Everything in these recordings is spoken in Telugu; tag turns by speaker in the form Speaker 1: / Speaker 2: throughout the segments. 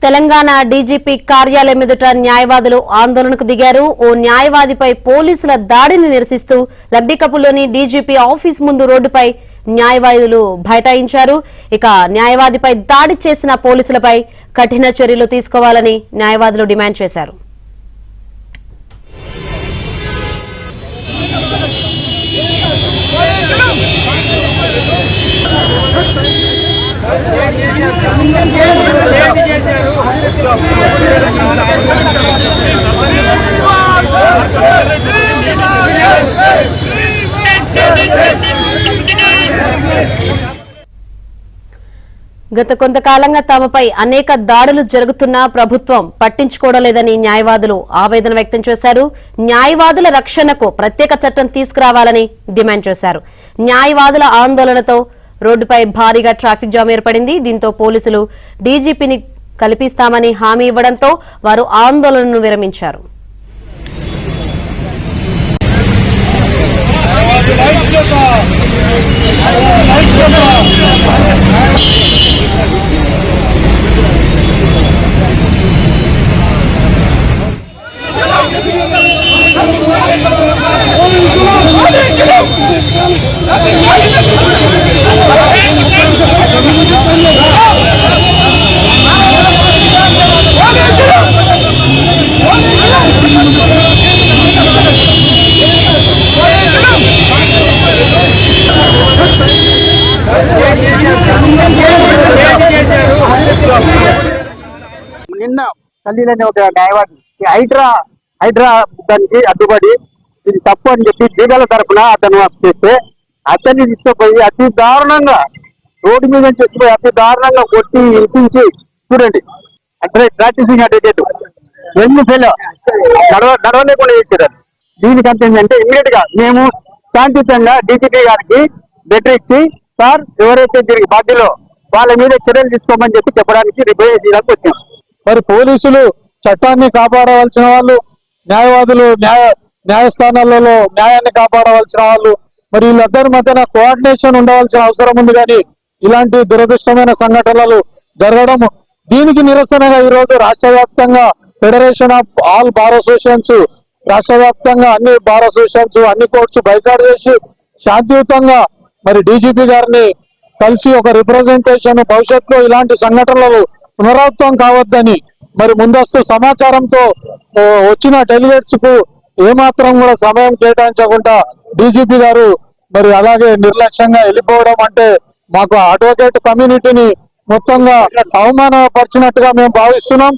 Speaker 1: తెలంగాణ డీజీపీ కార్యాలయం ఎదుట న్యాయవాదులు ఆందోళనకు దిగారు. ఓ న్యాయవాదిపై పోలీసుల దాడిని నిరసిస్తూ లడ్డికప్పులోని డీజీపీ ఆఫీస్ ముందు రోడ్డుపై న్యాయవాదులు బైఠాయించారు. ఇక న్యాయవాదిపై దాడి చేసిన పోలీసులపై కఠిన చర్యలు తీసుకోవాలని న్యాయవాదులు డిమాండ్ చేశారు. గత కొంతకాలంగా తమపై అనేక దాడులు జరుగుతున్నా ప్రభుత్వం పట్టించుకోవడం లేదని న్యాయవాదులు ఆవేదన వ్యక్తం చేశారు. న్యాయవాదుల రక్షణకు ప్రత్యేక చట్టం తీసుకురావాలని డిమాండ్ చేశారు. న్యాయవాదుల ఆందోళనతో రోడ్డుపై భారీగా ట్రాఫిక్ జామ్ ఏర్పడింది. దీంతో పోలీసులు డీజీపీని కల్పిస్తామని హామీ ఇవ్వడంతో వారు ఆందోళనను విరమించారు.
Speaker 2: నిన్న తల్లిలోనే ఒక న్యాయవాది హైడ్రా దానికి అడ్డుపడి ఇది తప్పు అని చెప్పి బీగాల తరఫున అతను చేస్తే అతన్ని తీసుకుపోయి అతి దారుణంగా రోడ్డు మీద తీసుకుపోయి అతి దారుణంగా కొట్టి హింసించి చూడండి ప్రాక్టీసింగ్ అడ్వకేట్ ఎన్ని ఫెయిల్ నడవలేకుండా చేశారు. దీనికంత ఏంటంటే ఇమ్మీడియట్ గా మేము శాంతియుతంగా డీజీపీ గారికి లెటర్ ఇచ్చి సార్ ఎవరైతే జరిగి పార్టీలో వాళ్ళ మీద చర్యలు తీసుకోమని చెప్పి చెప్పడానికి రిప్రజెంట్ చేయడానికి వచ్చాం.
Speaker 3: మరి పోలీసులు చట్టాన్ని కాపాడవలసిన వాళ్ళు, న్యాయవాదులు న్యాయస్థానాలలో న్యాయాన్ని కాపాడవలసిన వాళ్ళు, మరి వీళ్ళందరి మధ్యన కోఆర్డినేషన్ ఉండవలసిన అవసరం ఉంది. కానీ ఇలాంటి దురదృష్టమైన సంఘటనలు జరగడం, దీనికి నిరసనగా ఈ రోజు రాష్ట్ర వ్యాప్తంగా federation of all bar associations రాష్ట్ర వ్యాప్తంగా అన్ని బార్ అసోసియేషన్స్ అన్ని కోర్ట్స్ బైకాట్ చేసి శాంతియుతంగా మరి డీజీపీ గారిని కలిసి ఒక రిప్రజెంటేషన్ భవిష్యత్తులో ఇలాంటి సంఘటనలు పునరావృతం కావద్దని మరి ముందస్తు సమాచారంతో వచ్చిన డెలిగేట్స్ కు ఏమాత్రం కూడా సమయం కేటాయించకుండా డీజీపీ గారు మరి అలాగే నిర్లక్ష్యంగా వెళ్ళిపోవడం అంటే మాకు అడ్వకేట్ కమ్యూనిటీని మొత్తంగా అవమానపరిచినట్టుగా మేము భావిస్తున్నాం.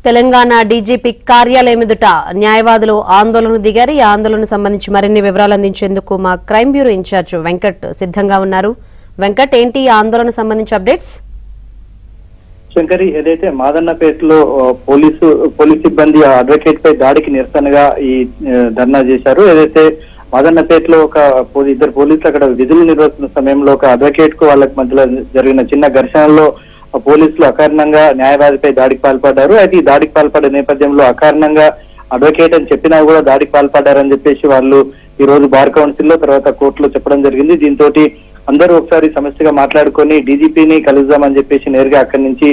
Speaker 1: తెలంగాణ డీజీపీ కార్యాలయం ఎదుట న్యాయవాదులు ఆందోళన దిగారు. ఈ ఆందోళనకు సంబంధించి మరిన్ని వివరాలు అందించేందుకు మా క్రైమ్ బ్యూరో ఇన్ఛార్జ్ వెంకట్ సిద్ధంగా ఉన్నారు. వెంకట్, ఏంటి ఈ ఆందోళనకు సంబంధించి అప్డేట్స్?
Speaker 4: శంకరి, ఏదైతే మాదన్నపేటలో పోలీస్ సిబ్బంది అడ్వకేట్ పై దాడికి నిరసనగా ఈ ధర్నా చేశారు. ఏదైతే మాదన్నపేటలో ఇద్దరు పోలీసులు అక్కడ విధులు నిర్వహిస్తున్న సమయంలో ఒక అడ్వకేట్ కు వాళ్ళకి మధ్యలో జరిగిన చిన్న ఘర్షణలో పోలీసులు అకారణంగా న్యాయవాదిపై దాడికి పాల్పడ్డారు. అయితే ఈ దాడికి పాల్పడే నేపథ్యంలో అకారణంగా అడ్వకేట్ అని చెప్పినా కూడా దాడికి పాల్పడ్డారని చెప్పేసి వాళ్ళు ఈ రోజు బార్ కౌన్సిల్లో తర్వాత కోర్టులో చెప్పడం జరిగింది. దీంతో అందరూ ఒకసారి సమస్యగా మాట్లాడుకొని డీజీపీని కలుద్దామని చెప్పేసి నేరుగా అక్కడి నుంచి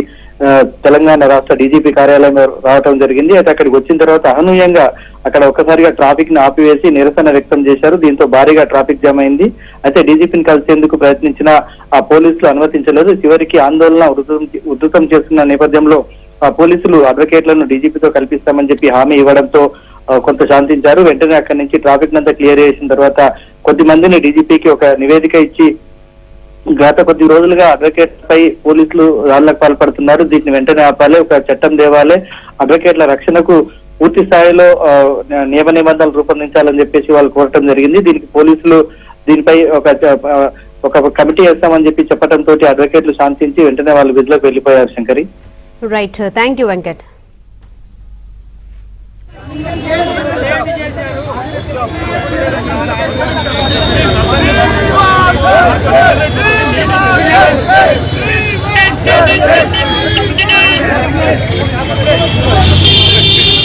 Speaker 4: తెలంగాణ రాష్ట్ర డీజీపీ కార్యాలయం రావడం జరిగింది. అయితే అక్కడికి వచ్చిన తర్వాత అనూహ్యంగా అక్కడ ఒక్కసారిగా ట్రాఫిక్ ని ఆపివేసి నిరసన వ్యక్తం చేశారు. దీంతో భారీగా ట్రాఫిక్ జామ్ అయింది. అయితే డీజీపీని కలిసేందుకు ప్రయత్నించిన ఆ పోలీసులు అనుమతించలేదు. చివరికి ఆందోళన ఉధృతం చేస్తున్న నేపథ్యంలో ఆ పోలీసులు అడ్వకేట్లను డీజీపీతో కల్పిస్తామని చెప్పి హామీ ఇవ్వడంతో కొంత శాంతించారు. వెంటనే అక్కడి నుంచి ట్రాఫిక్ నంతా క్లియర్ చేసిన తర్వాత కొద్ది మందిని డీజీపీకి ఒక నివేదిక ఇచ్చి గత కొద్ది రోజులుగా అడ్వకేట్ పై పోలీసులు దాడులకు పాల్పడుతున్నారు, దీన్ని వెంటనే ఆపాలి, ఒక చట్టం తేవాలి, అడ్వకేట్ల రక్షణకు పూర్తి స్థాయిలో నియమ నిబంధనలు రూపొందించాలని చెప్పేసి వాళ్ళు కోరటం జరిగింది. దీనికి పోలీసులు దీనిపై ఒక కమిటీ వేస్తామని చెప్పి చెప్పడంతో అడ్వకేట్లు శాంతించి వెంటనే వాళ్ళు విధులకు వెళ్లిపోయారు. Shankari,
Speaker 1: right, thank you Venkat.
Speaker 5: Hey!